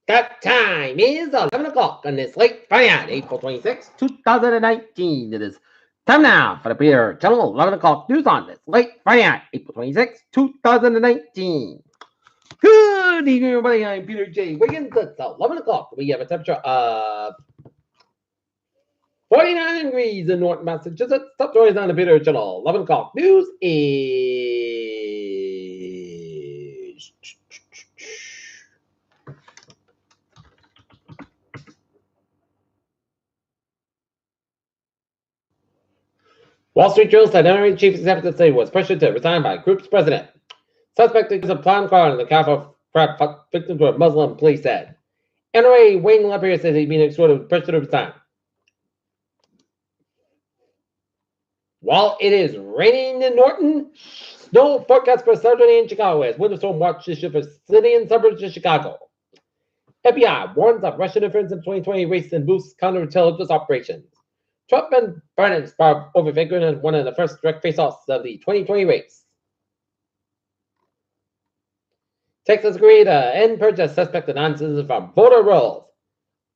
That time is 11 o'clock on this late Friday night, April 26, 2019. It is time now for the Peter Channel 11 o'clock news on this late Friday night, April 26, 2019. Good evening, everybody. I'm Peter J. Wiggins. It's 11 o'clock. We have a temperature of 49 degrees in Norton, Massachusetts. Top stories on the Peter Channel 11 o'clock news is. Wall Street Journal said NRA chief executive say was pressured to resign by group's president. Suspect is a planned car in the Catholic crap victims were Muslim, police said. NRA Wayne LaPierre says he's being extorted pressured to resign. While it is raining in Norton, snow forecast for Saturday in Chicago as windstorm watch issued for city and suburbs of Chicago. FBI warns of Russian interference in 2020 race and boosts counterintelligence operations. Trump and Biden sparred over Wiggins as one of the first direct face-offs of the 2020 race. Texas agreed to end purge as suspect non-citizens from voter rolls.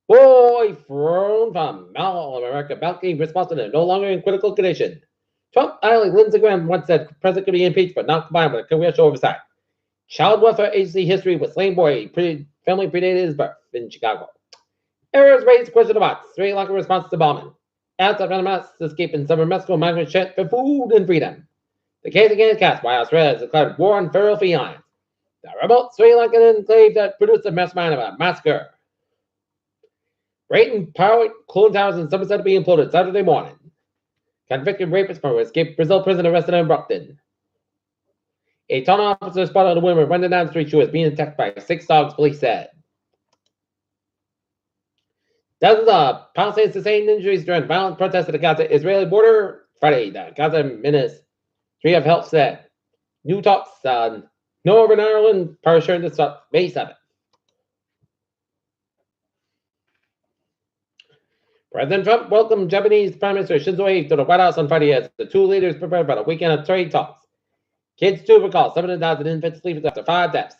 Boy thrown from Mall America balcony responsible to no longer in critical condition. Trump ally Lindsey Graham once said the president could be impeached but not combined with a congressional oversight. Child welfare agency history with slain boy family predated his birth in Chicago. Errors raised question about Sri Lanka response to bombing. As of mass escape in southern Mexico, migrants chant for food and freedom. The case again is cast by Australia has declared war on feral felines. The remote Sri Lankan enclave that produced a mastermind of a massacre. Brayton power cooling towers in Somerset to be imploded Saturday morning. Convicted rapist from escaped Brazil prison arrested in Brockton. A tunnel officer spotted a woman running down the street. She was being attacked by 6 dogs, police said. Dozens of Palestinians sustained injuries during violent protests at the Gaza-Israeli border Friday. The Gaza Ministry of Health said. New talks on Northern Ireland are assuring to start May 7th. President Trump welcomed Japanese Prime Minister Shinzo Abe to the White House on Friday as the two leaders prepared for a weekend of trade talks. Kids too recall 700,000 infants sleeping after 5 deaths.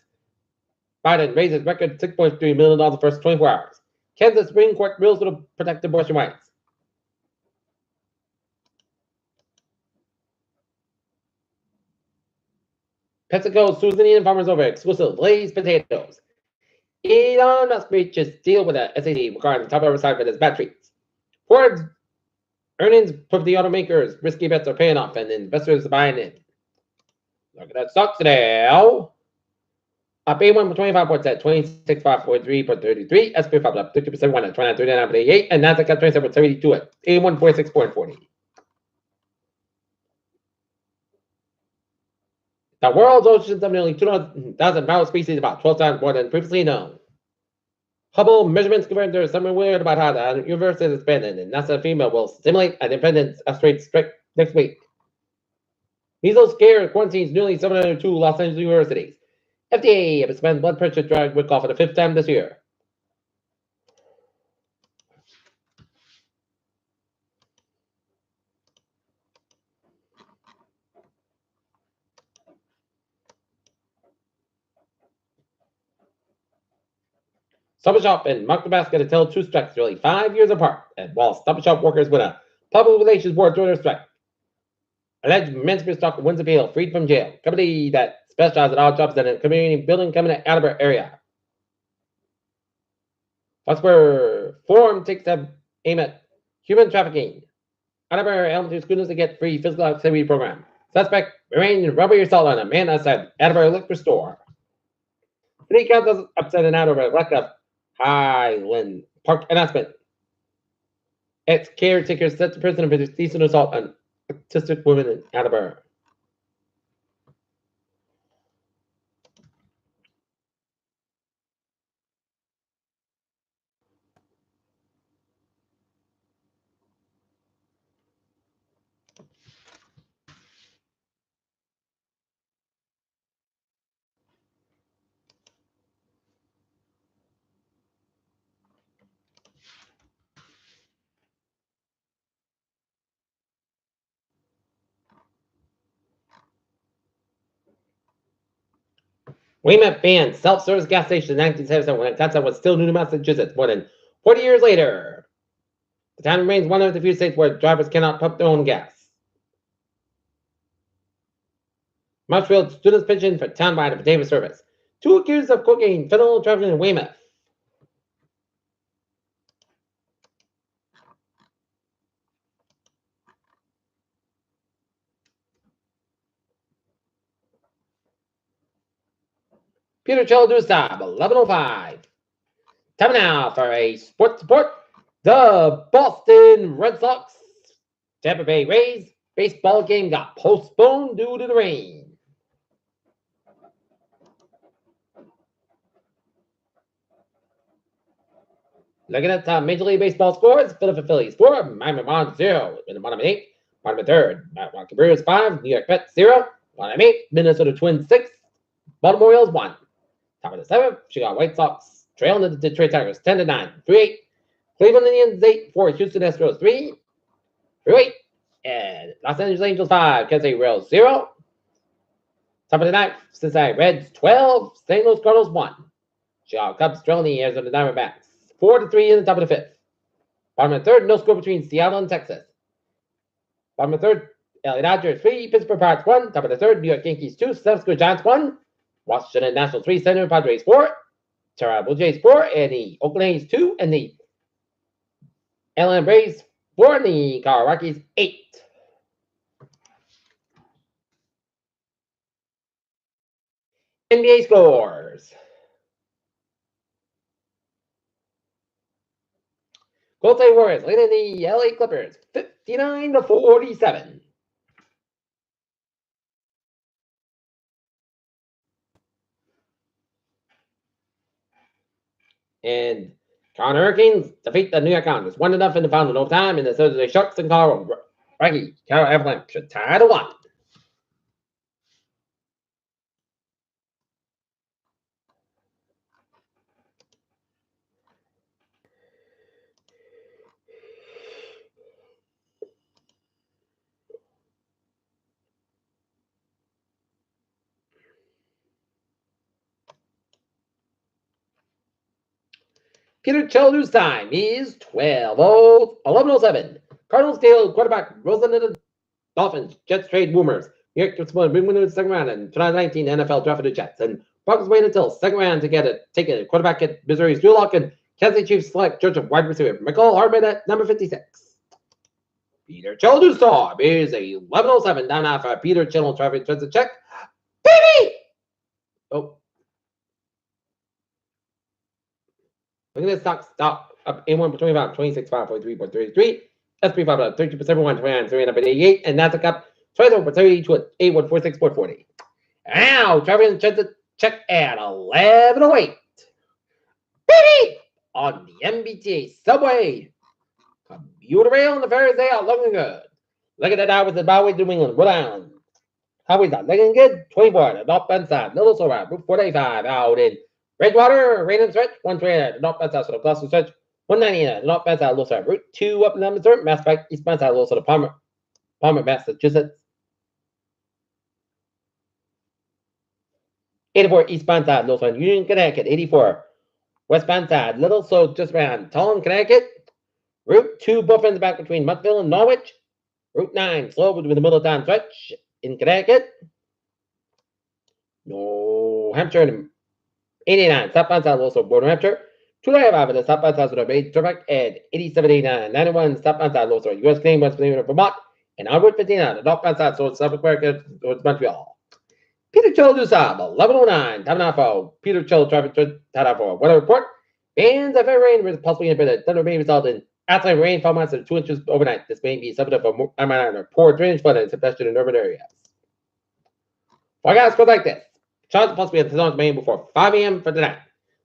Biden raises record $6.3 million in the first 24 hours. Kansas Supreme Court rules to protect abortion rights. PepsiCo sues Indian farmers over exclusive Lay's potatoes. Elon Musk reaches deal with the SEC regarding top oversight with his batteries. Ford's earnings prove the automakers' risky bets are paying off and investors are buying in. Look at that stock today. Up A1 for 25 points at 26,543.33. SP 5 up 50% one at 29.39.88. And Nasdaq at 27.72 at A1 46.40. The world's oceans have nearly 200,000 barrel species, about 12 times more than previously known. Hubble measurements confirmed there is something weird about how the universe is expanding, and NASA FEMA will simulate an independence asteroid strike next week. Measles scare quarantines nearly 702 Los Angeles universities. FDA have suspended blood pressure drug recall for the 5th time this year. Stop and Shop and Mark Nebraska to tell two strikes nearly 5 years apart, and while Stop and Shop workers win a public relations board joined their strike. Alleged men's stalker wins appeal, freed from jail. Company that specializes in odd jobs in a community building coming to Attleboro area. Foxborough Forum takes aim at human trafficking. Attleboro elementary students to get free physical activity program. Suspect remained rubbery assault on a man outside Attleboro liquor store. City Council upset and out over lack of Highland Park announcement. Ex-caretaker set to prison for decent assault on autistic women in Attleboro. Weymouth banned self-service gas station in 1977 when the concept was still new to Massachusetts. More than 40 years later, the town remains one of the few states where drivers cannot pump their own gas. Marshfield students petition for townwide potato service. 2 accused of cocaine, fentanyl trafficking in Weymouth. Peter Chill do stop, 11:05. Time now for a sports report. The Boston Red Sox Tampa Bay Rays baseball game got postponed due to the rain. Looking at Major League Baseball scores, Philadelphia Phillies 4, Miami Marlins 0, in the bottom of 8, bottom of 3rd, Milwaukee Brewers 5, New York Mets 0, bottom of 8, Minnesota Twins 6, Baltimore Orioles 1, top of the 7th, Chicago White Sox trailing the Detroit Tigers 10-9, 3-8, Cleveland Indians 8, 4, Houston Astros 3, 3-8, and Los Angeles Angels 5, Kansas City Royals 0, top of the 9th, Cincinnati Reds 12, St. Louis Cardinals 1, Chicago Cubs trailing the Arizona Diamondbacks 4-3 in the top of the 5th. Bottom of the 3rd, no score between Seattle and Texas. Bottom of the 3rd, LA Dodgers 3, Pittsburgh Pirates 1, top of the 3rd, New York Yankees 2, San Francisco Giants 1, Washington Nationals 3, San Diego Padres 4, Toronto Blue Jays 4, and the Oakland A's 2, and the Atlanta Braves 4, and the Colorado Rockies 8. NBA scores. Golden State Warriors leading the LA Clippers 59-47. And Toronto Hurricanes defeat the New York Islanders 1-0 in the final overtime, and the San Jose Sharks and Colorado Rockies Avalanche tied to 1. Peter Cheldu's time is 11:07. Cardinals deal quarterback Rosen and the Dolphins. Jets trade rumors. New York gets one bring winner in the second round, and 2019 NFL draft for the Jets. And Broncos wait until second round to take a quarterback at Missouri's Drew Lock, and Kansas City Chiefs select Georgia wide receiver Michael Hardman at number 56. Peter Cheldu's time is 11:07. Down now for Peter Chel traffic to check. Baby! Oh. Look at this stock up A1 25, 26, 5, 43, 33, SP5 up 32%, 1, 29, 3, up at 88, and Nasdaq up 24%, to 81, 46, 40. Now, Trevor check at 11:08. Baby! On the MBTA subway. Commuter rail and the ferries, they are looking good. Look at that out with the Byway to New England, Rhode Island. Highways are looking good. 24, the northbound side, Little Silver, Route 485 out in Redwater, Rain and Stretch, 120, the northbound side, so the Gloucester Stretch, 190, the northbound side, Little Silver, Route 2 up in Missouri, Mass Pike, eastbound side, Little Silver, Palmer, Massachusetts. 84, eastbound side, Little Silver, Union, Connecticut, 84, westbound side, Little, so just around Tallinn, Connecticut, Route 2, both ends back between Montville and Norwich, Route 9, slow with the middle of town stretch in Connecticut, New Hampshire, and 89, southbound side, also Border, New Hampshire, 295 in the southbound side of Bay, Turbic, and 87, 89, 91, southbound side, also US Canadian, West Virginia, Vermont, and onward 59, the northbound side, so South America, towards Montreal. Peter Chill do sub, 11:09, time now for Peter Chill traffic, time for weather report. Bands of heavy rain with possibly intermittent thunder may result in outside rain, 5 months, 2 inches overnight. This may be subject for poor drainage flooding, especially in urban areas. Forecast goes like this. Showers possibly at the zone main before 5 a.m. for tonight.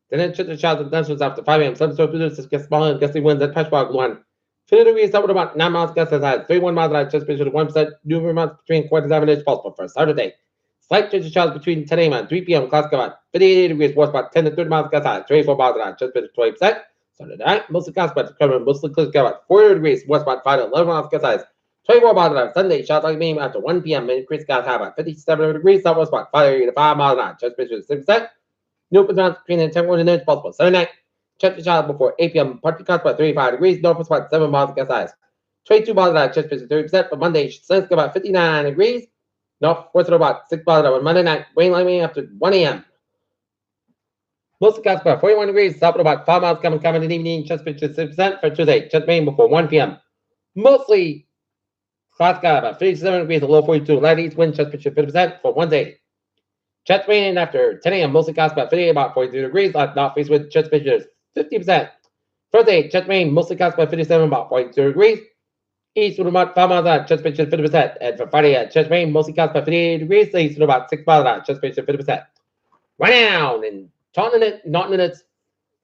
Then the showers and thunderstorms after 5 a.m. Some storms produce small and gusty winds at Patchbog, Luan. 50 degrees, up about 9 miles, gusts as high as 31 miles an hour, just between 1%, new months between quarters of an inch possible for Saturday. Slight change of showers between 10 a.m. and 3 p.m. Clouds come out 58 degrees, warm spot 10 to 30 miles, gusts high, 24 miles an hour, just between 20%. Saturday night, mostly clouds, but mostly clouds come out 40 degrees, warm spot 5 to 11 miles, gusts high, 24 miles an hour. Sunday, shots like beam after 1 p.m. Increase skies high about 57 degrees. Southwest about 5 to 5 miles an hour. Chest pressure 6%. New open between the 10 and possible. Sunday night, check the shot before 8 p.m. Partly clouds about 35 degrees. Northwest about 7 miles against eyes. 22 miles an hour. Chest pressure 30%. For Monday, sun's about 59 degrees. Northwest about 6 miles an hour. Monday night, rain lightning after 1 a.m. Mostly clouds about 41 degrees. South about 5 miles coming in the evening. Chest pressure 6% for Tuesday. Chest rain before 1 p.m. Mostly clouds got about 57 degrees. A low 42. Light east wind. Chest pressure 50% for Wednesday. Chest rain after 10 a.m. Mostly clouds about 58, about 42 degrees. Northeast wind. Chest pressure 50%. Thursday, chest rain. Mostly clouds about 57, about 42 degrees. East wind about 5 miles an hour. Chest pressure 50%. And for Friday, chest rain. Mostly clouds about 58 degrees. East wind about 6 miles an hour. Chest pressure 50%. Right now in Taunton, it's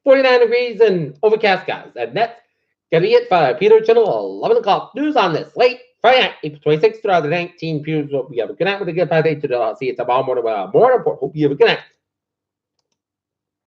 49 degrees and overcast skies. And that's gonna be it for Peter Channel 11 o'clock news on this late Friday night, April 26th, 2019. Peter, hope you have a good night with a good Friday to see you tomorrow morning. More important, hope you have a good night.